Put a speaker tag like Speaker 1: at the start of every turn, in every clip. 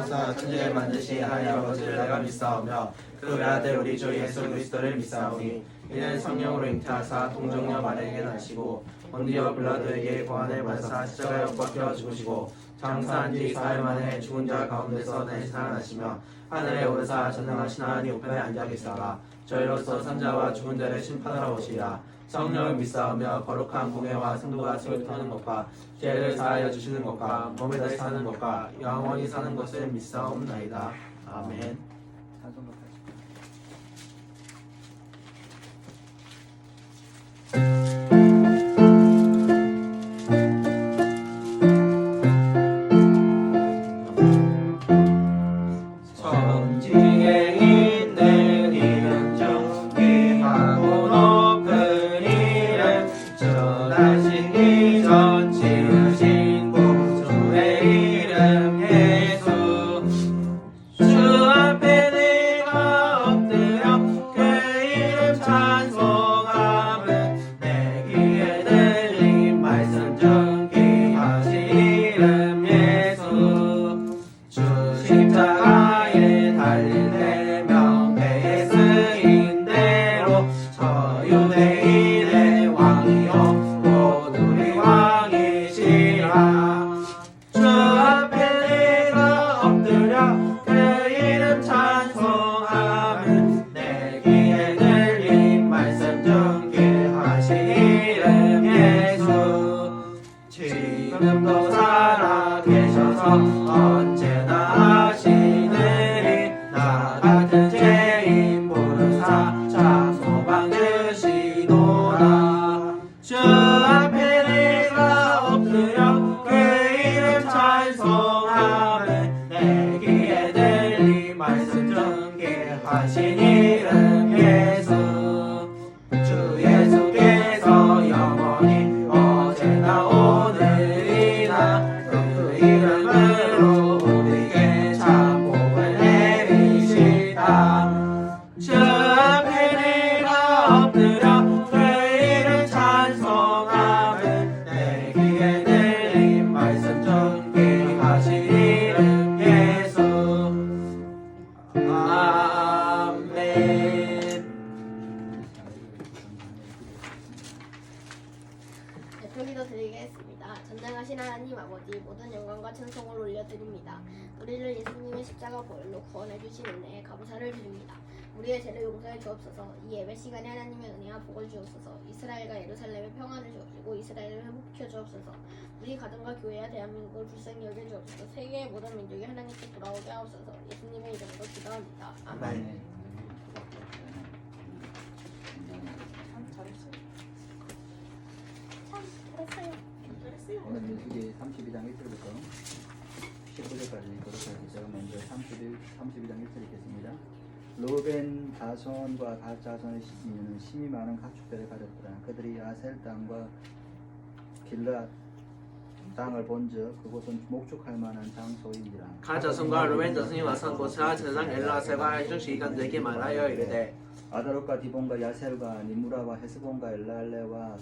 Speaker 1: 하사 천지를 만드신 하나님 아버지를 내가 믿사오며 그 외아들 우리 주 예수 그리스도를 믿사오니 이는 성령으로 잉태하사 동정녀 마리아에게 나시고 본디오 빌라도에게 고난을 받으사 십자가에 못 박혀 죽으시고 장사한 지 사흘 만에 죽은 자 가운데서 다시 살아나시며 하늘에 오르사 전능하신 하나님 우편에 앉아 계시다가 저희로서 산자와 죽은 자를 심판하러 오시리라. 성령을 믿사오며 거룩한 공예와 성도가 세워타는 것과 죄를 사하여 주시는 것과 몸에 다시 사는 것과 영원히 사는 것을 믿사옵나이다. 아멘. 천지에 있는 이름 중 귀하고 높은 이름 전하시기 전 지으신 구주의 이름 예수 주 앞에 내가 엎드려 그 이름 찬송함은 내 귀에 들린 말씀 중 귀하신 이름 예수 주 십자가에 달린 대명패에 쓰인 대로 저 유대인의 왕이요 모두의 왕이시라. 주 앞에 내가 엎드려 그 이름 찬송함은 내 귀에 들린 말씀 중 귀하신 이름 예수 지금도 살아계셔서 언제나 하시느니 나 같은 죄인 부르사 참 소망 주시노라. 주 앞에 내가 엎드려 그 이름 찬송함은 내 귀에 들린 말씀 중 귀하신 이름 예수 주 예수께서 영원히 어제나 오늘이나 그 이름으로 우리에게 참 복을 내리시다. 주 앞에 내가 엎드려 그 이름 찬송함은 내 귀에 들린 말씀 중 귀하신 이름 예수. 아멘.
Speaker 2: 대표기도 드리겠습니다. 전능하신 하나님 아버지 모든 영광과 찬송을 올려드립니다. 우리를 예수님의 십자가 보혈로 구원해 주신 은혜에 감사를 드립니다. 우리의 죄를 용서해 주옵소서. 이 예배 시간에 하나님의 은혜와 복을 주옵소서. 이스라엘과 예루살렘에 평안을 주옵시고 이스라엘을 회복시켜 주옵소서. 우리 가정과 교회와 대한민국을 불쌍히 여겨 주옵소서. 세계의 모든 민족이 하나님께 돌아오게 하옵소서. 예수님의 이름으로 기도합니다. 아멘. 잘했어요.
Speaker 3: 오늘 민수기 32장 1절부터 19절까지 그렇게 제가 먼저 32장 1절 읽겠습니다. 루벤 자손과 갓 자손의 이는 심이 많은 가축들을 가졌더라. 그들이 아셀 땅과 길앗 땅을 본즉 그곳은 목축할 만한 장소인지라.
Speaker 1: 갓 자손과 루벤 자손이 와서 고사 제사장 엘라셀과 할중 시간들에게 말하여 이르되
Speaker 3: 아다롯과 디본과 야셀과 니무라와 헤스본과 엘랄레와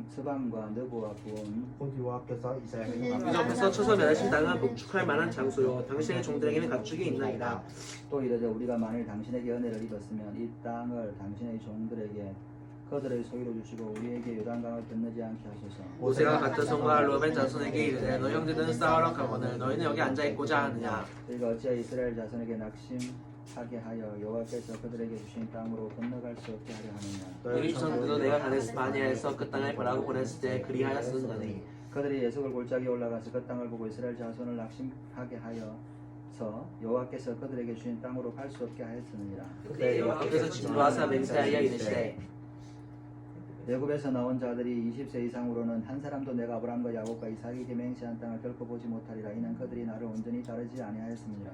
Speaker 3: 스밤과 느보와 부온
Speaker 4: 본디와께서 이스라엘을
Speaker 2: 네.
Speaker 1: 이 앞에서 쳐서 멸하신 땅은 복축할 만한 장소요 당신의 종들에게는 가축이 있나이다.
Speaker 3: 또 이르되 우리가 만일 당신에게 은혜를 입었으면 이 땅을 당신의 종들에게 그들의 소유로 주시고 우리에게 요단강을 건너지 않게 하소서.
Speaker 1: 모세가 갓 자손과 루벤 자손에게 이르되 너 형제들은 싸우러 가거늘 너희는 여기 앉아 있고자 하느냐.
Speaker 3: 그러니까 어찌하여 이스라엘 자손에게 낙심하게 하여 여호와께서 그들에게 주신 땅으로 건너갈 수 없게 하려 하느냐.
Speaker 1: 이리 전에도 내가 가데스 바니아에서 그 땅을 벌하고 보냈을 때 그리하였으니
Speaker 3: 그들이 예속을 골짜기에 올라가서 그 땅을 보고 이스라엘 자손을 낙심하게 하여서 여호와께서 그들에게 주신 땅으로 갈 수 없게 하였느니라.
Speaker 1: 그때 여호와께서 진노하사 맹세하여 이르시되
Speaker 3: 애굽에서 나온 자들이 20세 이상으로는 한 사람도 내가 아브라함과 야곱과 이삭에게 맹세한 땅을 결코 보지 못하리라. 이는 그들이 나를 온전히 따르지 아니하였습니라.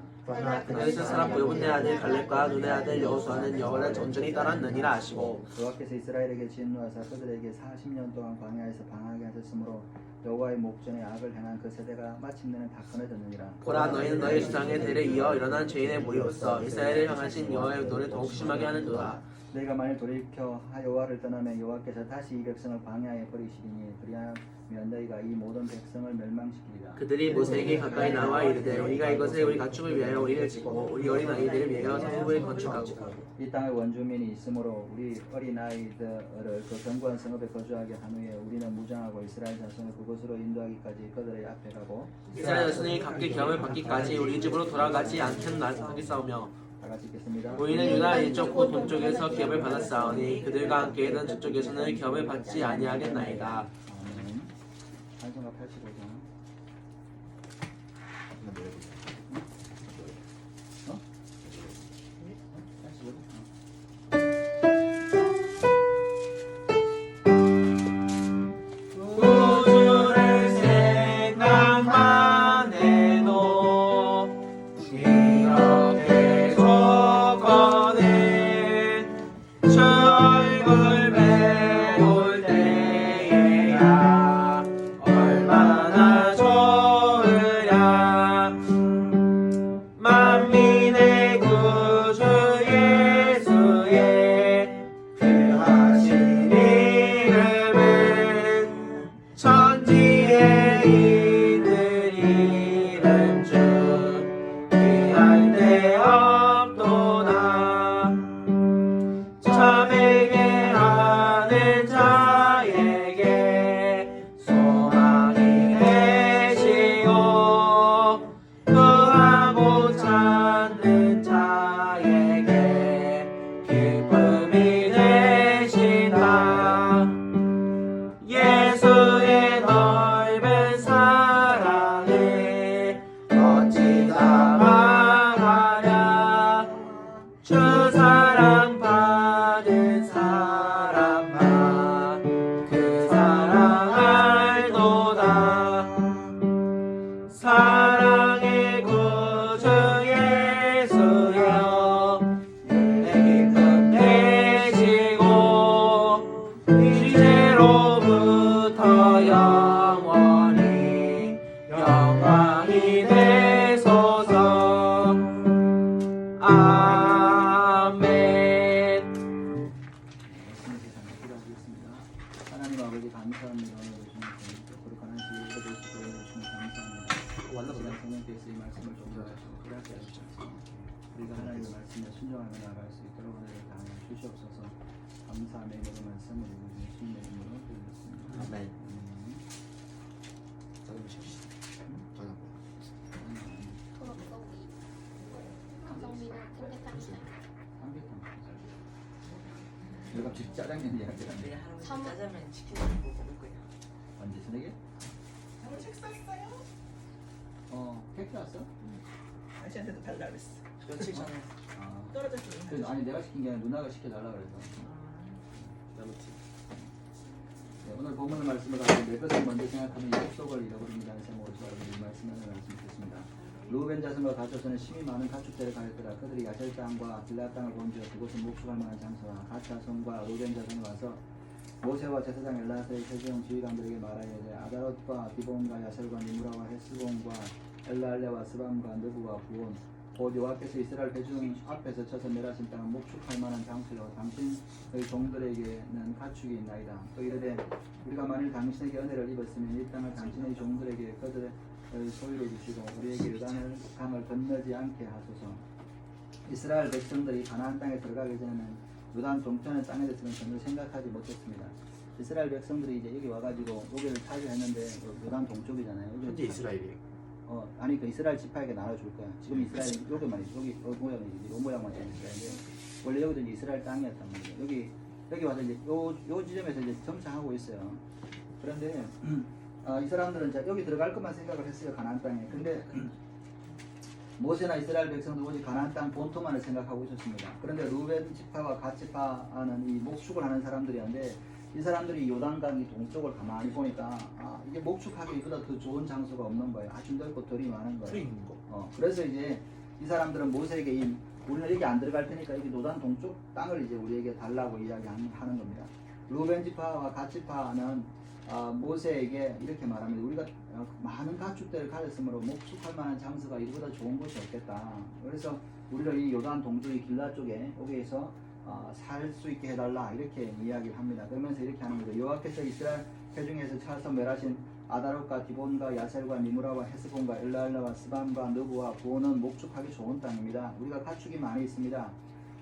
Speaker 1: 그에서 사람 보여본 내 아들 갈렙과 눈의 아들 여호수아는 여호와를 온전히 따랐느니라 하시고
Speaker 3: 여호와께서 이스라엘에게 진노하사 그들에게 40년 동안 광야에서 방황하게 하셨으므로 여호와의 목전에 악을 행한 그 세대가 마침내는 다 끊어졌느니라.
Speaker 1: 보라 너희는 너희 주장의 대를 이어 일어난 죄인의 무리로서 이스라엘을 향하신 여호와의 노를 더욱 심하게 하는도다.
Speaker 3: 내가 만일 돌이켜 여호와를 떠나면 여호와께서 다시 이 백성을 광야에 버리시리니 그리하면 너희가 이 모든 백성을 멸망시키리라.
Speaker 1: 그들이 모세에게 가까이 나와 이르되 우리가 이것을 우리 가축을 위하여 우리를 짓고 우리 어린 아이들을 위하여 성읍을 건축하고
Speaker 3: 이 땅에 원주민이 있으므로 우리 어린 아이들을 그 견고한 성읍에 거주하게 한 후에 우리는 무장하고 이스라엘 자손을 그곳으로 인도하기까지 그들의 앞에 가고
Speaker 1: 이스라엘 자손이 각기 기업을 받기까지 우리 집으로 돌아가지 않겠나이다며
Speaker 3: 다 같이 읽겠습니다.
Speaker 1: 우리는 유다 이쪽 곧 동쪽에서 기업을 받았사오니 그들과 함께 있던 저쪽에서는 기업을 받지 아니하겠나이다.
Speaker 3: 아멘. 찬송가 85장. 어? 85장?
Speaker 1: 구주를 생각만 해도 이렇게 조건은 주 얼굴 배울 때에야 얼마나 좋으랴. 만민의 구주 예수의 그 하신 이름은 천지에 있는 이름 중 귀할 데 없도다. 참에게 하는 자에게 소망이 되시고 구하고 찾는 자에게 기쁨이 되신다. 예수의 넓은 사랑을 어찌다 말하랴. 주 사랑 받은 사람만 그 사랑 알도다. 사랑의 구주 예수여 내 기쁨 되시고 이제로부터 영원히 영광이 되소서. 아멘.
Speaker 3: 기도하겠습니다. 하나님 아버지 감사합니다. 오늘 주신 거룩한 한 시간 읽어주시고 주시면 감사합니다. 지난 성령께서 이 말씀을 전달하시고 그렇게 하시옵소서. 우리가 하나님의 말씀에 순종하며 나아갈 수 있도록 은혜를 다하여 주시옵소서. 감사함의 모든 말씀을 우리 주님의 이름으로 드리겠습니다.
Speaker 1: 아멘.
Speaker 2: 성민은 삼계탕
Speaker 3: 삼계탕. 내가 갑자기 짜장면 이야기를 하네.
Speaker 4: 할아버지
Speaker 2: 삼-
Speaker 4: 짜장면 치킨 먹고 먹을 거야.
Speaker 3: 언제 저녁에?
Speaker 4: 책 샀어요?
Speaker 3: 택배 왔어?
Speaker 4: 아저씨한테도 달라 그랬어.
Speaker 1: 며칠 전에
Speaker 3: 아.
Speaker 4: 떨어졌으면
Speaker 3: 그래서 아니 내가 시킨 게 아니라 누나가 시켜달라 그래서. 네, 오늘 본문의 말씀을 가지고 내 것을 먼저 생각하면 약속을 잃어버립니다. 제목으로 이 말씀을 말씀드렸습니다. 루벤 자손과 가족은 심히 많은 가축들을 가졌더라. 그들이 야셀 땅과 길라 땅을 본지어 그곳은 목축할 만한 장소라. 갓 자손과 루벤 자손이 와서 모세와 제사장 엘라사의 세종 지휘관들에게 말하여 이르되 아다롯과 디본과 야셀과 니무라와 헤스본과 엘랄레와 스밤과 느부와 부온 곧 여호와께서 이스라엘 회중 앞에서 쳐서 멸하신 땅은 목축할 만한 장소요 당신의 종들에게는 가축이 있나이다. 또 이르되 우리가 만일 당신에게 은혜를 입었으면 이 땅을 당신의 종들에게 그들의 소유로 주시고 우리에게 요단을 강을 건너지 않게 하소서. 이스라엘 백성들이 가나안 땅에 들어가기 전에는 요단 동편의 땅에 대해서는 전혀 생각하지 못했습니다. 이스라엘 백성들이 이제 여기 와가지고 여기를 차지했는데 요단 동쪽이잖아요.
Speaker 1: 현재 이스라엘이에요.
Speaker 3: 아니 그 이스라엘 지파에게 나눠줄 거야. 지금 이스라엘 여기만 있어. 여기 모양이지. 요 모양만 있는 이스라엘인데 원래 여기도 이제 이스라엘 땅이었단 말이에요. 여기 와서 이제 요 지점에서 이제 정착하고 있어요. 그런데 이 사람들은 이제 여기 들어갈 것만 생각을 했어요. 가나안 땅에. 근데 모세나 이스라엘 백성도 오직 가나안 땅 본토만을 생각하고 있었습니다. 그런데 루벤 지파와 갓 지파는 이 목축을 하는 사람들이었는데 이 사람들이 요단강 이 동쪽을 가만히 보니까 이게 목축하기 이보다 더 좋은 장소가 없는 거예요. 아주 넓고 돌이 많은 거예요. 그래서 이제 이 사람들은 모세에게 우리는 여기 안 들어갈 테니까 여기 노단 동쪽 땅을 이제 우리에게 달라고 이야기하는 겁니다. 루벤 지파와 갓 지파는 모세에게 이렇게 말합니다. 우리가 많은 가축들을 가졌으므로 목축할 만한 장소가 이보다 좋은 곳이 없겠다. 그래서 우리를 이 요단 동쪽의 길라 쪽에 여기에서 살 수 있게 해달라 이렇게 이야기를 합니다. 그러면서 이렇게 하는 거죠. 여호와께서 이스라엘 회중에서 찾아서 멸하신 아다롯과 디본과 야셀과 니무라와 헤스본과 엘랄라와 스밤과 너부와 보는 목축하기 좋은 땅입니다. 우리가 가축이 많이 있습니다.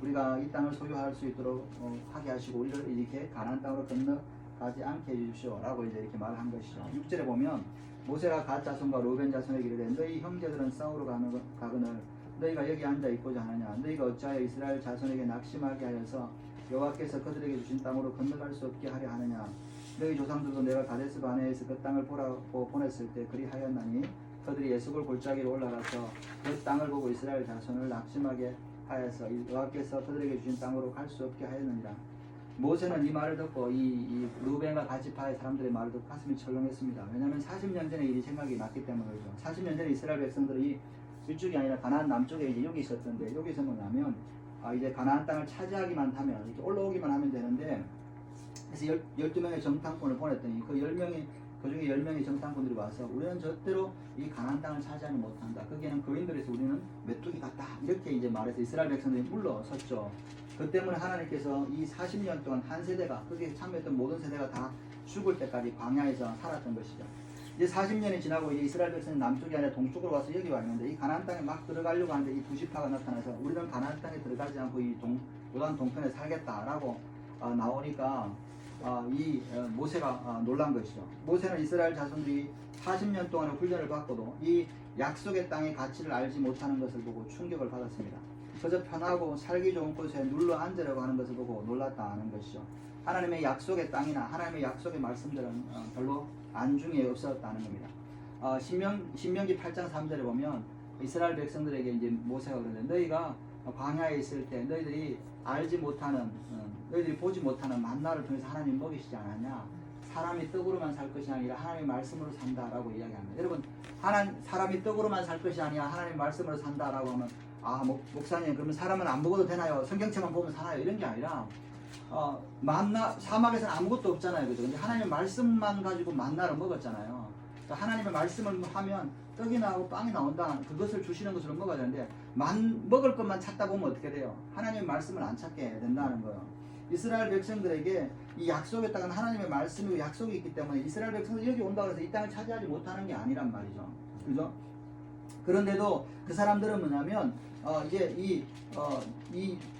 Speaker 3: 우리가 이 땅을 소유할 수 있도록 하게 하시고 우리를 이렇게 가나안 땅으로 건너가지 않게 해주십시오 라고 이제 이렇게 말한 것이죠. 6절에 보면 모세가 갓 자손과 루벤 자손에게 이르되 너희 형제들은 싸우러 가거늘 너희가 여기 앉아 있고자 하느냐 너희가 어찌하여 이스라엘 자손에게 낙심하게 하여서 여호와께서 그들에게 주신 땅으로 건너갈 수 없게 하려 하느냐 너희 조상들도 내가 가데스 바네에서 그 땅을 보라고 보냈을 때 그리하였나니 그들이 예수골 골짜기로 올라가서 그 땅을 보고 이스라엘 자손을 낙심하게 하여서 여호와께서 그들에게 주신 땅으로 갈 수 없게 하였느니라. 모세는 이 말을 듣고 이 루벤과 가시파의 사람들의 말을 듣고 가슴이 철렁했습니다. 왜냐하면 40년 전에 이 생각이 났기 때문이죠. 40년 전에 이스라엘 백성들이 이쪽이 아니라 가나안 남쪽에 이제 여기 있었던데 여기서 뭐냐면 이제 가나안 땅을 차지하기만 하면 이렇게 올라오기만 하면 되는데 그래서 12명의 정탐꾼을 보냈더니 그 10명이 그중에 10명의 정탐꾼들이 와서 우리는 절대로 이 가나안 땅을 차지하지 못한다. 거기에는 거인들에서 우리는 메뚜기 같다. 이렇게 이제 말해서 이스라엘 백성들이 물러섰죠. 그 때문에 하나님께서 이 40년 동안 한 세대가 거기에 참여했던 모든 세대가 다 죽을 때까지 광야에서 살았던 것이죠. 이제 40년이 지나고 이제 이스라엘 백성이 남쪽이 아니라 동쪽으로 와서 여기 와 있는데 이 가나안 땅에 막 들어가려고 하는데 이 부시파가 나타나서 우리는 가나안 땅에 들어가지 않고 이 요단 동편에 살겠다라고 나오니까 모세가 놀란 것이죠. 모세는 이스라엘 자손들이 40년 동안의 훈련을 받고도 이 약속의 땅의 가치를 알지 못하는 것을 보고 충격을 받았습니다. 그저 편하고 살기 좋은 곳에 눌러 앉으려고 하는 것을 보고 놀랐다는 것이죠. 하나님의 약속의 땅이나 하나님의 약속의 말씀들은 별로 안중에 없었다는 겁니다. 신명기 8장 3절에 보면 이스라엘 백성들에게 이제 모세가 그러는데 너희가 광야에 있을 때 너희들이 알지 못하는 너희들이 보지 못하는 만나를 통해서 하나님 먹이시지 않았냐. 사람이 떡으로만 살 것이 아니라 하나님의 말씀으로 산다라고 이야기합니다. 여러분 사람이 떡으로만 살 것이 아니라 하나님의 말씀으로 산다라고 하면 목사님 그러면 사람은 안 먹어도 되나요? 성경책만 보면 사나요? 이런 게 아니라 만나 사막에서는 아무것도 없잖아요. 그죠? 근데 하나님의 말씀만 가지고 만나를 먹었잖아요. 그러니까 하나님의 말씀을 하면 떡이 나오고 빵이 나온다. 그것을 주시는 것으로 먹어야 되는데 먹을 것만 찾다 보면 어떻게 돼요? 하나님의 말씀을 안 찾게 된다는 거예요. 이스라엘 백성들에게 이 약속의 땅은 하나님의 말씀이고 약속이 있기 때문에 이스라엘 백성들이 여기 온다고 해서 이 땅을 차지하지 못하는 게 아니란 말이죠. 그죠? 그런데도 그 사람들은 뭐냐면 이제 이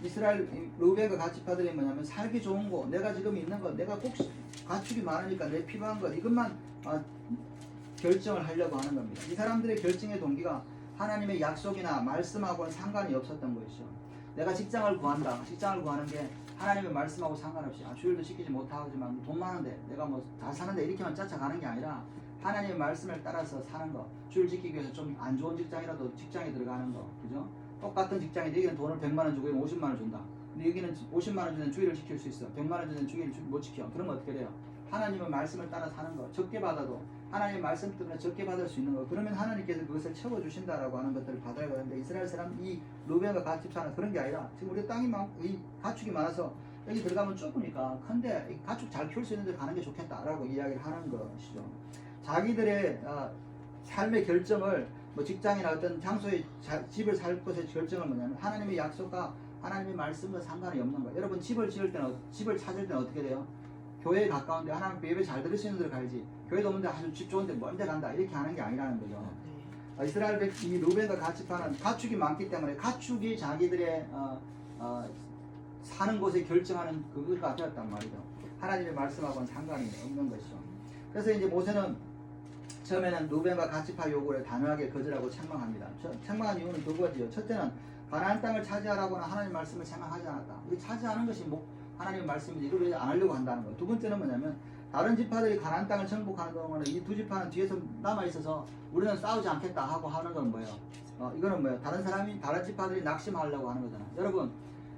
Speaker 3: 이스라엘 루벤과 가치파들이 뭐냐면 살기 좋은 거 내가 지금 있는 거 내가 꼭 가축이 많으니까 내 필요한 것 이것만 결정을 하려고 하는 겁니다. 이 사람들의 결정의 동기가 하나님의 약속이나 말씀하고는 상관이 없었던 것이죠. 내가 직장을 구한다. 직장을 구하는 게 하나님의 말씀하고 상관없이 주일도 지키지 못하지만 돈 많은데 내가 뭐 잘 사는데 이렇게만 쫓아가는 게 아니라 하나님의 말씀을 따라서 사는 거. 주일 지키기 위해서 좀 안 좋은 직장이라도 직장에 들어가는 거. 그죠? 똑같은 직장인데 여기는 돈을 100만 원 주고 여기는 50만 원 준다. 근데 여기는 50만 원 주는 주일을 지킬 수 있어. 100만 원 주는 주일을 못 지켜. 그러면 어떻게 돼요? 하나님의 말씀을 따라 사는 거. 적게 받아도 하나님의 말씀 때문에 적게 받을 수 있는 거. 그러면 하나님께서 그것을 채워주신다라고 하는 것들을 받아야 되는데 이스라엘 사람 이 루벤과 가축사는 그런 게 아니라 지금 우리 땅이 많고 이 가축이 많아서 여기 들어가면 좁으니까 근데 가축 잘 키울 수 있는 데 가는 게 좋겠다라고 이야기를 하는 것이죠. 자기들의 삶의 결정을 뭐 직장이나 어떤 장소에 집을 살 곳의 결정을 뭐냐면 하나님의 약속과 하나님의 말씀과 상관이 없는 거예요. 여러분 집을 찾을 때는 어떻게 돼요? 교회에 가까운데 하나님 예배 잘 들을 수 있는 데로 가야지. 교회도 없는데 아주 집 좋은데 먼데 간다 이렇게 하는 게 아니라는 거죠. 이스라엘 이 루벤과 가치파는 가축이 많기 때문에 가축이 자기들의 사는 곳에 결정하는 그것과 되었단 말이죠. 하나님의 말씀하고는 상관이 없는 것이죠. 그래서 이제 모세는 처음에는 루벤과 가치파 요구를 단호하게 거절하고 책망합니다. 책망한 이유는 두 가지요. 첫째는 가나안 땅을 차지하라고는 하나님의 말씀을 생각하지 않았다. 이 차지하는 것이 하나님의 말씀인데 이걸 왜 안 하려고 한다는 거예요. 두 번째는 뭐냐면 다른 지파들이 가나안 땅을 정복하는 동안에 이 두 지파는 뒤에서 남아 있어서 우리는 싸우지 않겠다 하고 하는 건 뭐예요? 이거는 뭐예요? 다른 지파들이 낙심하려고 하는 거잖아요.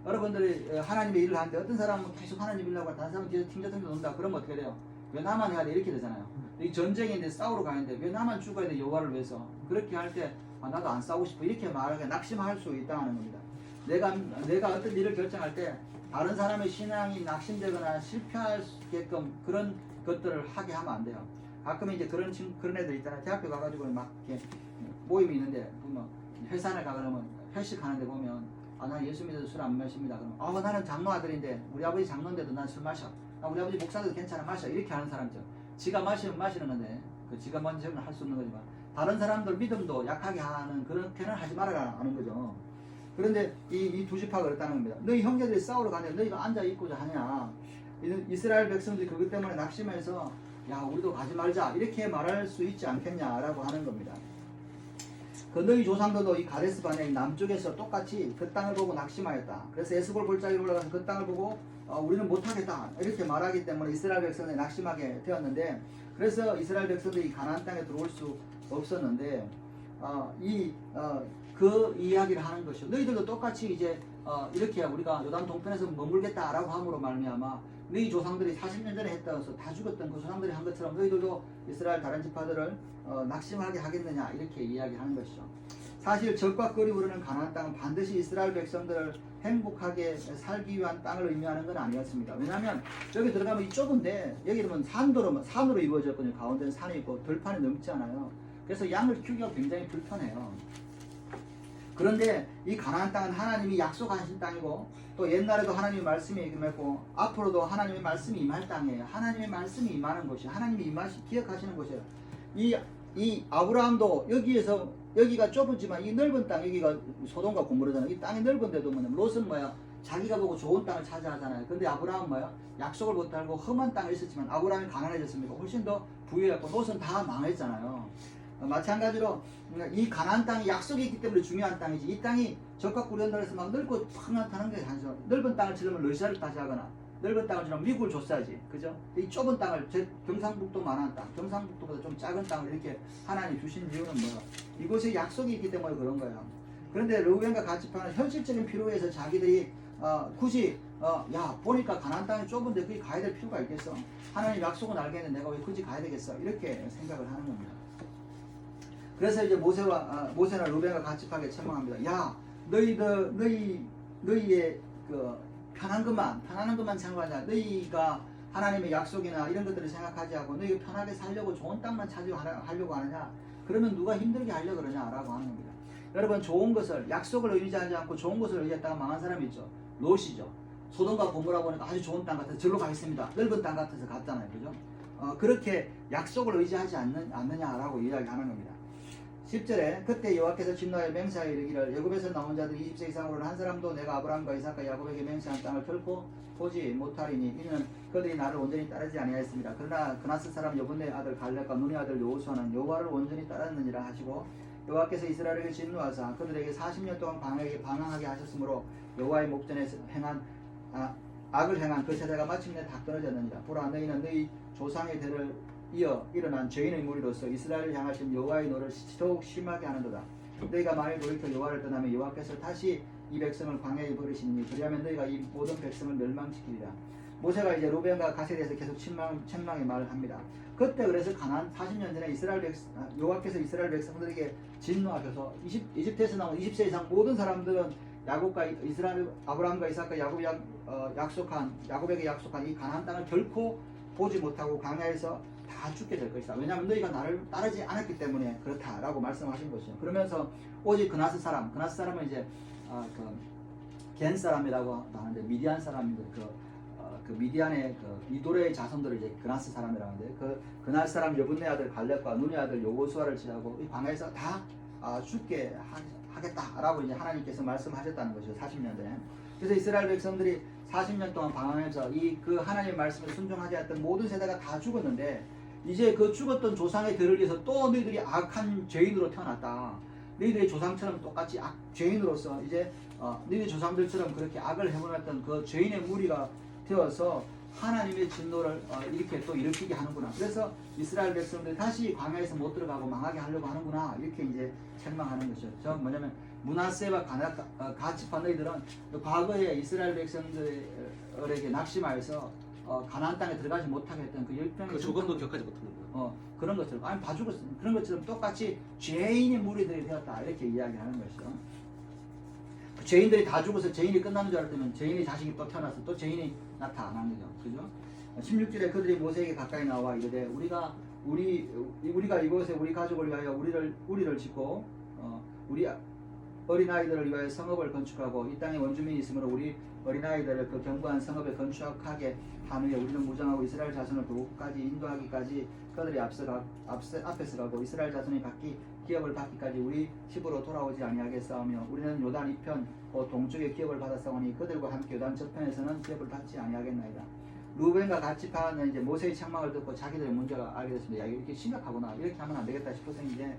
Speaker 3: 여러분들이 하나님의 일을 하는데 어떤 사람은 계속 하나님 일을 하고 다른 사람은 뒤에서 튕겨튕겨 논다. 그러면 어떻게 돼요? 왜 나만 해야 돼? 이렇게 되잖아요. 이 전쟁인데 싸우러 가는데 왜 나만 죽어야 돼? 여호와를 위해서. 그렇게 할 때 나도 안 싸우고 싶어. 이렇게 말하게 낙심할 수 있다는 겁니다. 내가 어떤 일을 결정할 때 다른 사람의 신앙이 낙심되거나 실패하게끔 그런 것들을 하게 하면 안 돼요. 가끔 이제 그런 애들 있잖아요. 대학교 가가지고 막 이렇게 모임이 있는데 보면 회사에 가려면 회식하는데 보면 난 예수 믿어도 술 안 마십니다. 그럼 나는 장로 아들인데 우리 아버지 장로인데도 난 술 마셔. 우리 아버지 목사도 괜찮아 마셔. 이렇게 하는 사람이죠. 지가 마시면 마시는 건데 지가 먼저 할 수 있는 거지만 다른 사람들 믿음도 약하게 하는 그렇게는 하지 말아라는 거죠. 그런데 이 두 지파가 그랬다는 겁니다. 너희 형제들이 싸우러 가는데 너희가 앉아 있고자 하냐. 이스라엘 백성들이 그것 때문에 낙심해서 야 우리도 가지 말자 이렇게 말할 수 있지 않겠냐라고 하는 겁니다. 그 너희 조상들도 이 가데스 바네 남쪽에서 똑같이 그 땅을 보고 낙심하였다. 그래서 에스골 골짜기에 올라가서 그 땅을 보고 우리는 못하겠다 이렇게 말하기 때문에 이스라엘 백성들이 낙심하게 되었는데, 그래서 이스라엘 백성들이 가나안 땅에 들어올 수 없었는데 그 이야기를 하는 것이요. 너희들도 똑같이 이제 이렇게 우리가 요단 동편에서 머물겠다라고 함으로 말미암아 너희 조상들이 40년 전에 했다서 다 죽었던 그 조상들이 한 것처럼 너희들도 이스라엘 다른 지파들을 낙심하게 하겠느냐 이렇게 이야기하는 것이죠. 사실 적과 꿀이 흐르는 가나안 땅은 반드시 이스라엘 백성들을 행복하게 살기 위한 땅을 의미하는 건 아니었습니다. 왜냐하면 여기 들어가면 이 좁은데 여기 보면 산으로 이루어졌거든요. 가운데는 산이 있고 들판이 넘지 않아요. 그래서 양을 키우기가 굉장히 불편해요. 그런데 이 가나안 땅은 하나님이 약속하신 땅이고 또 옛날에도 하나님의 말씀이 임했고 앞으로도 하나님의 말씀이 임할 땅이에요. 하나님의 말씀이 임하는 곳이 하나님이 임하시 기억하시는 곳이에요. 이 아브라함도 여기가 좁지만 이 넓은 땅, 여기가 소돔과 고모라잖아요. 이 땅이 넓은데도 롯은 자기가 보고 좋은 땅을 찾아하잖아요. 근데 아브라함은 약속을 못 달고 험한 땅에 있었지만 아브라함이 가난해졌습니까? 훨씬 더 부유했고 롯은 다 망했잖아요. 마찬가지로 이 가나안 땅이 약속이 있기 때문에 중요한 땅이지, 이 땅이 적과 꿀이 온다 해서 막 넓고 팡팡하는 게 아니죠. 넓은 땅을 치려면 러시아를 따지하거나 넓은 땅을 치려면 미국을 줬어야지, 그죠? 이 좁은 땅을 경상북도만한 땅, 경상북도보다 좀 작은 땅을 이렇게 하나님 주신 이유는 이곳에 약속이 있기 때문에 그런 거예요. 그런데 르우벤과 갓지파는 현실적인 필요에 의해서 자기들이 굳이 보니까 가나안 땅이 좁은데 거기 가야 될 필요가 있겠어? 하나님 약속은 알겠는데 내가 왜 굳이 가야 되겠어? 이렇게 생각을 하는 겁니다. 그래서 이제 모세나 르우벤과 갓지파에게 책망합니다. 야, 너희의 그 편안한 것만 생각하냐? 너희가 하나님의 약속이나 이런 것들을 생각하지 않고 너희가 편하게 살려고 좋은 땅만 찾으려고 하느냐? 그러면 누가 힘들게 하려고 그러냐라고 하는 겁니다. 여러분, 좋은 것을, 약속을 의지하지 않고 좋은 것을 의지했다가 망한 사람이 있죠. 롯이죠. 소돔과 고모라 보니까 아주 좋은 땅 같아서 절로 가겠습니다. 넓은 땅 같아서 갔잖아요. 그죠? 그렇게 약속을 의지하지 않느냐라고 이야기하는 겁니다. 10절에 그때 여호와께서 진노하여 맹세하여 이르기를 애굽에서 나온 자들 20세 이상으로는 한 사람도 내가 아브라함과 이삭과 야곱에게 맹세한 땅을 결코 보지 못하리니 이는 그들이 나를 온전히 따르지 아니하였습니다. 그러나 그나스 사람 여분의 아들 갈렙과 눈의 아들 여호수아는 여호와를 온전히 따랐느니라 하시고, 여호와께서 이스라엘에게 진노하사 그들에게 40년 동안 방황하게 하셨으므로 여호와의 목전에서 악을 행한 그 세대가 마침내 다 끊어졌느니라. 보라, 너희는 너희 조상의 대를 이어 일어난 죄인의 무리로서 이스라엘을 향하신 여호와의 노를 더욱 심하게 하는도다. 너희가 만일 돌이켜 여호와를 떠나면 여호와께서 다시 이 백성을 광야에 버리시니 그리하면 너희가 이 모든 백성을 멸망시키리라. 모세가 이제 르벤과 갓에 대해서 계속 책망의 말을 합니다. 그때 그래서 가나안 40년 전에 여호와께서 이스라엘 백성들에게 진노하셔서 이집트에서 나온 20세 이상 모든 사람들은 아브라함과 이삭과 야곱에게 약속한 이 가나안 땅을 결코 보지 못하고 광야에서 다 죽게 될 것이다. 왜냐하면 너희가 나를 따르지 않았기 때문에 그렇다라고 말씀하신 것이죠. 그러면서 오직 그나스 사람은 이제 겐 사람이라고 하는데 미디안 사람인데 그 미디안의 그 이도레의 자손들을 이제 그나스 사람이라고 하는데 그나스 사람 여분네 아들 갈렙과 눈의 아들 여호수아를 제하고 이 광야에서 다 죽게 하겠다라고 이제 하나님께서 말씀하셨다는 것이죠. 40년 전에. 그래서 이스라엘 백성들이 40년 동안 방황해서 그 하나님의 말씀을 순종하지 않았던 모든 세대가 다 죽었는데, 이제 그 죽었던 조상의 대를 위해서 또 너희들이 악한 죄인으로 태어났다. 너희들의 조상처럼 똑같이 죄인으로서 이제 너희들 조상들처럼 그렇게 악을 해보냈던 그 죄인의 무리가 되어서 하나님의 진노를 이렇게 또 일으키게 하는구나. 그래서 이스라엘 백성들이 다시 광야에서 못 들어가고 망하게 하려고 하는구나. 이렇게 이제 책망하는 것이죠. 저 뭐냐면 므낫세와 갓지파 너희들은 과거에 이스라엘 백성들에게 낙심하여서 가나안 땅에 들어가지 못하게 했던 그 열병의
Speaker 1: 조건도 격하지 못하는 거예요.
Speaker 3: 그런 것처럼 봐주고 그런 것처럼 똑같이 죄인의 무리들이 되었다. 이렇게 이야기하는 것이죠. 그 죄인들이 다 죽어서 죄인이 끝나는 줄 알았더니 죄인의 자식이 또 태어나서 또 죄인이 나타나는 거죠. 그죠? 16절에 그들이 모세에게 가까이 나와 이르되 우리가 이곳에 우리 가족을 위하여 우리를 짓고 어린아이들을 위하여 성읍을 건축하고 이 땅에 원주민이 있으므로 우리 어린아이들을 그 견고한 성읍에 건축하게 한 후에 우리는 무장하고 이스라엘 자손을 그곳까지 인도하기까지 그들이 앞에서 가고 이스라엘 자손이 기업을 받기까지 우리 집으로 돌아오지 아니하겠사오며 우리는 요단 이편 동쪽에 기업을 받았사오니 그들과 함께 요단 저편에서는 기업을 받지 아니하겠나이다. 루벤과 갓지파는 이제 모세의 책망을 듣고 자기들의 문제가 알게 됐습니다. 야, 이렇게 심각하구나. 이렇게 하면 안 되겠다 싶어서 이제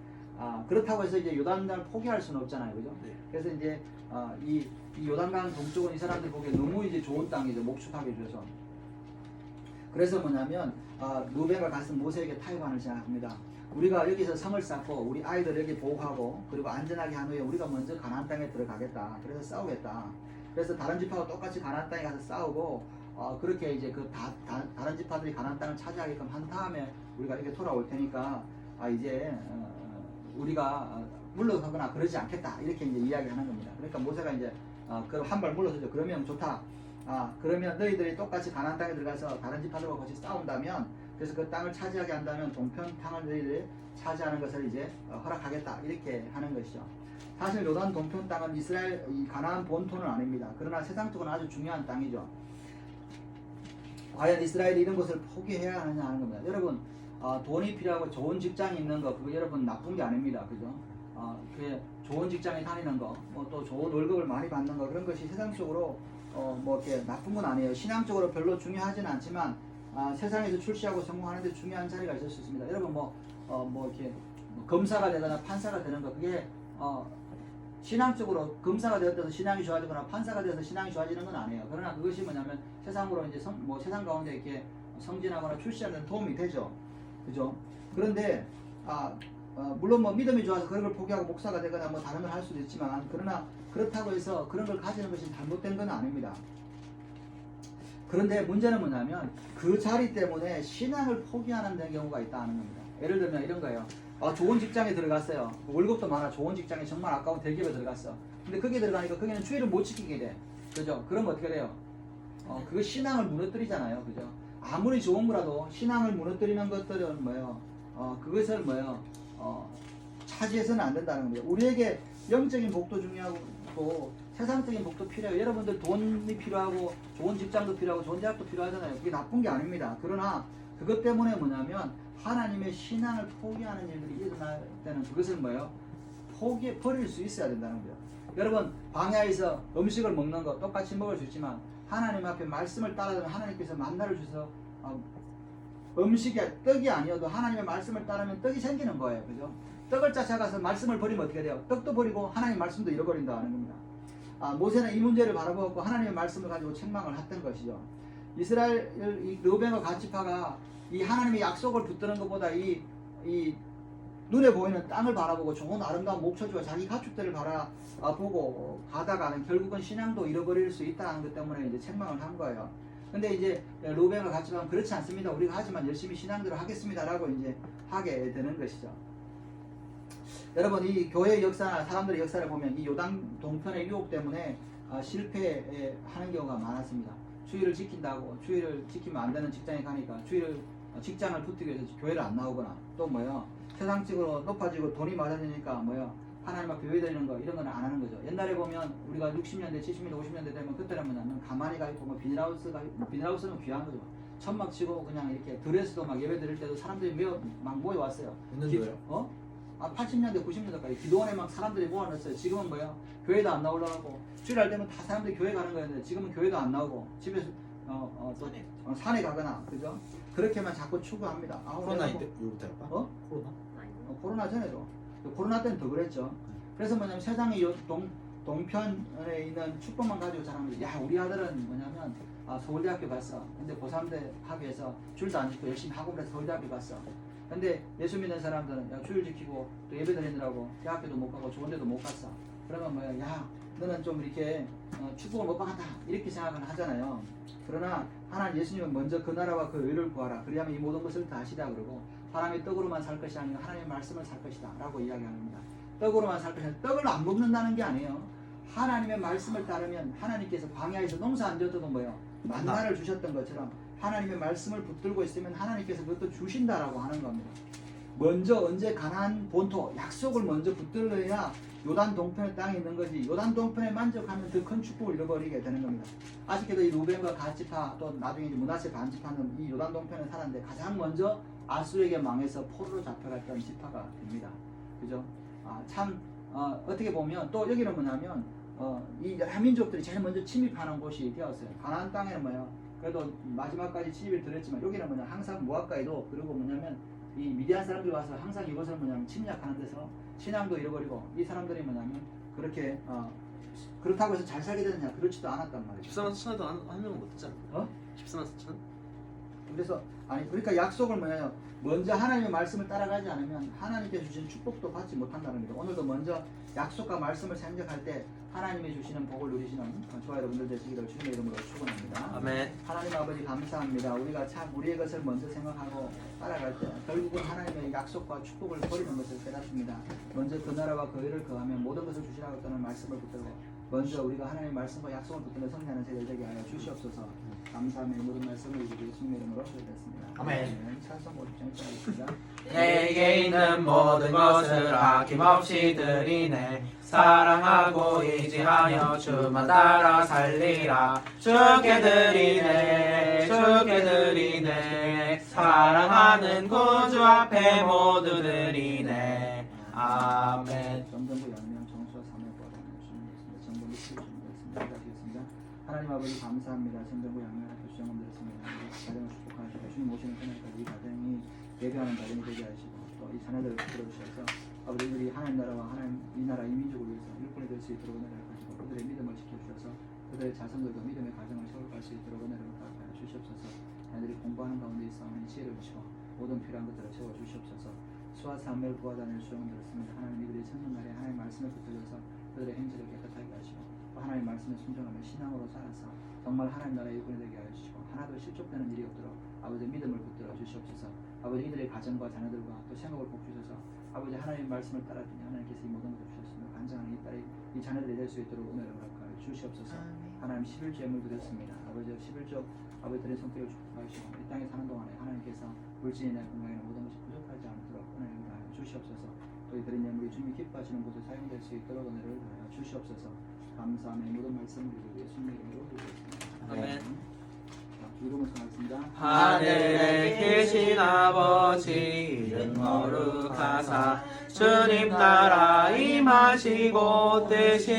Speaker 3: 그렇다고 해서 이제 요단강을 포기할 수는 없잖아요, 그죠?
Speaker 1: 네.
Speaker 3: 그래서 이제 이 요단강 동쪽은 이 사람들 보기에 너무 이제 좋은 땅이죠, 목축하게 줘서. 그래서 뭐냐면 루벤과 갓은 모세에게 타협안을 제안합니다. 우리가 여기서 성을 쌓고 우리 아이들 여기 보호하고 그리고 안전하게 한 후에 우리가 먼저 가나안 땅에 들어가겠다. 그래서 싸우겠다. 그래서 다른 지파와 똑같이 가나안 땅에 가서 싸우고 그렇게 이제 다른 지파들이 가나안 땅을 차지하게끔 한 다음에 우리가 이렇게 돌아올 테니까 이제 우리가 물러가거나 그러지 않겠다 이렇게 이제 이야기하는 겁니다. 그러니까 모세가 이제 그럼 한 발 물러서죠. 그러면 좋다. 그러면 너희들이 똑같이 가나안 땅에 들어가서 다른 지파들과 같이 싸운다면 그래서 그 땅을 차지하게 한다면 동편 땅을 너희들이 차지하는 것을 이제 허락하겠다 이렇게 하는 것이죠. 사실 요단 동편 땅은 이스라엘 가나안 본토는 아닙니다. 그러나 세상적으로 아주 중요한 땅이죠. 과연 이스라엘이 이런 것을 포기해야 하느냐 하는 겁니다. 여러분 돈이 필요하고 좋은 직장이 있는 거 그거 여러분 나쁜 게 아닙니다. 그죠? 그 좋은 직장에 다니는 거, 뭐 또 좋은 월급을 많이 받는 거 그런 것이 세상적으로 뭐 이렇게 나쁜 건 아니에요. 신앙적으로 별로 중요하진 않지만 세상에서 출시하고 성공하는데 중요한 자리가 있을 수 있습니다. 여러분 뭐 이렇게 검사가 되거나 판사가 되는 거 그게 신앙적으로 검사가 되어서 신앙이 좋아지거나 판사가 되어서 신앙이 좋아지는 건 아니에요. 그러나 그것이 뭐냐면 세상으로 이제 세상 가운데 이렇게 성진하거나 출시하는 데 도움이 되죠. 그죠? 그런데 물론 뭐 믿음이 좋아서 그런 걸 포기하고 목사가 되거나 뭐 다른 걸 할 수도 있지만 그러나 그렇다고 해서 그런 걸 가지는 것이 잘못된 건 아닙니다. 그런데 문제는 뭐냐면 그 자리 때문에 신앙을 포기하는 경우가 있다는 겁니다. 예를 들면 이런 거예요. 좋은 직장에 들어갔어요. 월급도 많아. 좋은 직장에 정말 아까운 대기업에 들어갔어. 근데 거기에 들어가니까 거기는 주의를 못 지키게 돼. 그죠? 그러면 어떻게 돼요? 그거 신앙을 무너뜨리잖아요. 그죠? 아무리 좋은 거라도 신앙을 무너뜨리는 것들은 뭐예요? 그것을 뭐예요? 차지해서는 안 된다는 겁니다. 우리에게 영적인 복도 중요하고 세상적인 복도 필요해요. 여러분들 돈이 필요하고 좋은 직장도 필요하고 좋은 대학도 필요하잖아요. 그게 나쁜 게 아닙니다. 그러나 그것 때문에 뭐냐면 하나님의 신앙을 포기하는 일들이 일어날 때는 그것을 뭐예요? 버릴 수 있어야 된다는 거예요. 여러분 광야에서 음식을 먹는 거 똑같이 먹을 수 있지만 하나님 앞에 말씀을 따르면 하나님께서 만나를 주셔서 음식이 떡이 아니어도 하나님의 말씀을 따르면 떡이 생기는 거예요. 그죠? 떡을 쫓아가서 말씀을 버리면 어떻게 돼요? 떡도 버리고 하나님의 말씀도 잃어버린다는 겁니다. 모세는 이 문제를 바라보고 하나님의 말씀을 가지고 책망을 했던 것이죠. 이스라엘 르벤과 갓지파가 이 하나님의 약속을 붙드는 것보다 이 눈에 보이는 땅을 바라보고 좋은 아름다운 목초지와 자기 가축들을 바라보고 가다가는 결국은 신앙도 잃어버릴 수 있다는 것 때문에 이제 책망을 한 거예요. 근데 이제 르벤과 갓지파는 그렇지 않습니다. 우리가 하지만 열심히 신앙대로 하겠습니다라고 이제 하게 되는 것이죠. 여러분 이 교회의 역사나 사람들의 역사를 보면 이 요단 동편의 유혹 때문에 실패하는 경우가 많았습니다. 주의를 지킨다고 주의를 지키면 안 되는 직장에 가니까 직장을 붙이기 위해서 교회를 안 나오거나 또 뭐요 세상적으로 높아지고 돈이 많아지니까 뭐요 하나님 앞에 예배드리는 거 이런 건 안 하는 거죠. 옛날에 보면 우리가 60년대, 70년대, 50년대 되면 그때는 뭐냐면 가만히 가 있고 뭐 비닐하우스는 귀한 거죠. 천막 치고 그냥 이렇게 들에서도 막 예배드릴 때도 사람들이 막 모여왔어요.
Speaker 1: 있는데요?
Speaker 3: 80년대, 90년대까지 기도원에 막 사람들이 모아놨어요. 지금은 뭐야? 교회도 안 나오려고 주일날 되면 다 사람들이 교회 가는 거였는데 지금은 교회도 안 나오고 집에서 산에 가거나 그죠? 그렇게만 자꾸 추구합니다.
Speaker 1: 코로나 이때부터 할까? 코로나?
Speaker 3: 코로나 전에도 코로나 때는 더 그랬죠. 그래서 뭐냐면 세상의 동편에 있는 축복만 가지고 자랑합니다. 야 우리 아들은 뭐냐면 서울대학교 갔어. 근데 고3대 학교에서 줄도 안 지키고 열심히 학원 가서 서울대학교 갔어. 근데 예수 믿는 사람들은 야 주일 지키고 또 예배 드리느라고 대학교도 못 가고 좋은 데도 못 갔어. 그러면 뭐야 야 너는 좀 이렇게 축복을 못 받았다 이렇게 생각을 하잖아요. 그러나 하나님 예수님은 먼저 그 나라와 그 의를 구하라. 그리하면 이 모든 것을 다 하시라 그러고 사람이 떡으로만 살 것이 아니라 하나님의 말씀을 살 것이다 라고 이야기합니다. 떡으로만 살 것이 아니라 떡을 안 먹는다는 게 아니에요. 하나님의 말씀을 따르면 하나님께서 광야에서 농사 안 지었어도 뭐예요? 만나를 주셨던 것처럼 하나님의 말씀을 붙들고 있으면 하나님께서 그것도 주신다라고 하는 겁니다. 먼저 언제 가나안 본토 약속을 먼저 붙들어야 요단 동편의 땅에 있는 거지. 요단 동편에 만족하면 더 큰 축복을 잃어버리게 되는 겁니다. 아쉽게도 이 루벤과 갓지파 또 나중에 이제 므낫세 반지파는 이 요단 동편에 살았는데 가장 먼저 아수르에게 망해서 포로로 잡혀갔던 지파가 됩니다. 그죠? 어떻게 보면 또 여기는 뭐냐면 이 여러 민족들이 제일 먼저 침입하는 곳이 되었어요. 가나안 땅에는 뭐야? 그래도 마지막까지 침입을 들었지만 여기는 뭐냐? 항상 모압가에도 그리고 뭐냐면 이 미디안 사람들이 와서 항상 이것을 뭐냐면 침략하는 데서 신앙도 잃어버리고 이 사람들이 뭐냐면 그렇게 그렇다고 해서 잘 살게 되느냐? 그렇지도 않았단 말이죠.
Speaker 1: 14만 4천에도 한 명은 못했지 않나? 14만 4천?
Speaker 3: 그래서 그러니까 약속을 뭐냐면 먼저 하나님의 말씀을 따라가지 않으면 하나님께 주신 축복도 받지 못한다는 겁니다. 오늘도 먼저 약속과 말씀을 생각할 때 하나님이 주시는 복을 누리시는 저와 여러분들 되시기를 주님의 이름으로 축원합니다.
Speaker 1: 아멘.
Speaker 3: 하나님 아버지 감사합니다. 우리가 참 우리의 것을 먼저 생각하고 따라갈 때 결국은 하나님의 약속과 축복을 버리는 것을 깨닫습니다. 먼저 그 나라와 그 의를 거하면 모든 것을 주시라고 했다는 말씀을 붙들고 먼저 우리가 하나님의 말씀과 약속을 붙들며 성리하는 세대를 되게 하여 주시옵소서. 감사함의 모든 말씀을 우리 예수님의 이름으로 기도했습니다.
Speaker 1: 아멘.
Speaker 3: 찬송 50장 있습니다.
Speaker 1: 내게 있는 모든 것을 아낌없이 드리네. 사랑하고 의지하여 주만 따라 살리라. 주께 드리네, 주께 드리네. 사랑하는 구주 앞에 모두 드리네. 아멘.
Speaker 3: 점점부 양면 정수와 삼의 보아라는 주님이었습니다. 점점부 치우주님이었습니다. 기도하시겠습니다. 하나님 아버지 감사합니다. 점점부 양면 학교 수정원 드렸습니다. 가정을 축복하시고 주님 오시는 그날까지 이 가정이 예배하는 가정이 되게 하시고 또 이 자녀들을 붙들어주셔서 아버지 우리 하나님 나라와 하나님 이 나라 이 민족을 위해서 일꾼이 될 수 있도록 은혜를 가지고 그들의 믿음을 지켜주셔서 그들의 자손들도 믿음의 가정을 세워갈 수 있도록 은혜를 허락하여 주시옵소서. 아이들이 공부하는 가운데 있사오니 지혜를 주시고 모든 필요한 것들을 채워주시옵소서. 수와 사무엘 부하 다니엘 수용을 들었습니다. 하나님 이들이 찾는 날에 하나님 말씀을 붙들려서 그들의 행실을 깨끗하게 하시고 또 하나님 말씀에 순종하며 신앙으로 살아서 정말 하나님 나라의 일꾼이 되게 하여 주시고 하나도 실족되는 일이 없도록 아버지 믿음을 붙들어 주시옵소서. 아버지 이들의 가정과 자녀들과 또 생업을 복 주셔서 아버지 하나님의 말씀을 따라주니 하나님께서 이 모든 것을 주셨으며 간증하는 이 딸이 이 자녀들이 될 수 있도록 은혜를 허락하여 주시옵소서. 하나님 11조 예물 드렸습니다. 아버지 11조 아버지들의 성격을 축복하시고 이 땅에 사는 동안에 하나님께서 물질이나 건강이나 모든 것이 부족하지 않도록 은혜를 하여 주시옵소서. 또 이 드린 예물이 주님이 기뻐하시는 곳에 사용될 수 있도록 은혜를 하여 주시옵소서. 감사함의 모든 말씀을 우리 예수님의 이름으로 드리겠습니다.
Speaker 1: 아멘.
Speaker 3: 이름을 전하겠습니다.
Speaker 1: 하늘에 계신 아버지 이름 거룩하사 주님 나라 임하시고 뜻이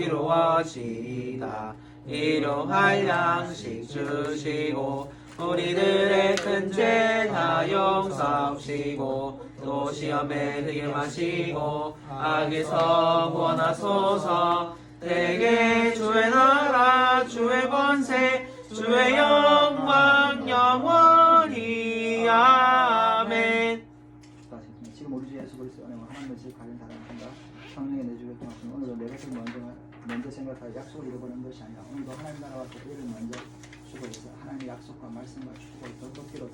Speaker 1: 이루어지이다. 일용할 양식 주시고 우리들의 큰 죄 다 용서하시고 또 시험에 들게 마시고 악에서 구원하소서. 대개 주의 나라 주의 권세 주의 영광 영원히 아멘.
Speaker 3: 지금 우리 주 예수 그리스도의 은혜와 하나님의 질 가진 사랑하신다 성령의 내주를 통하신 오늘도 내 것을 먼저 생각하여 약속을 잃어버리는 것이 아니라 오늘도 하나님 나라와 그 의를 먼저 추구해서 하나님의 약속과 말씀과 축복을 더 높이로